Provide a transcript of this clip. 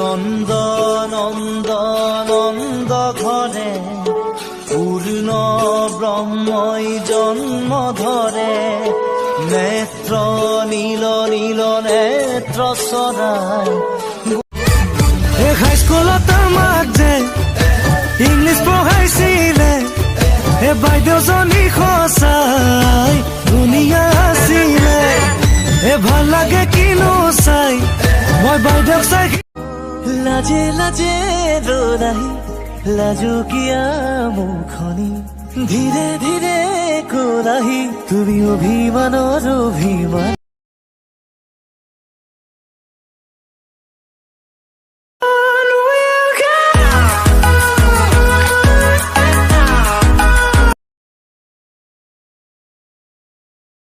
নন্দ নন্দ নন্দ ঘরে পূর্ণ ব্রহ্মই জন্ম ধরে নেত্র নীল নীল নেত্র সরাই হাইস্কুলত আমাক যে ইংলিছ পঢ়াইছিলে বাইদেউজনী সঁচাই ধুনীয়া আছিলে ভাল লাগে কিনো চাই মই বাইদেউক চাই লাজে লাজে ৰদাহি লাজুকীয়া মুখনি ধীৰে ধীৰে কোলাহি তুমি অভিমানৰ অভিমান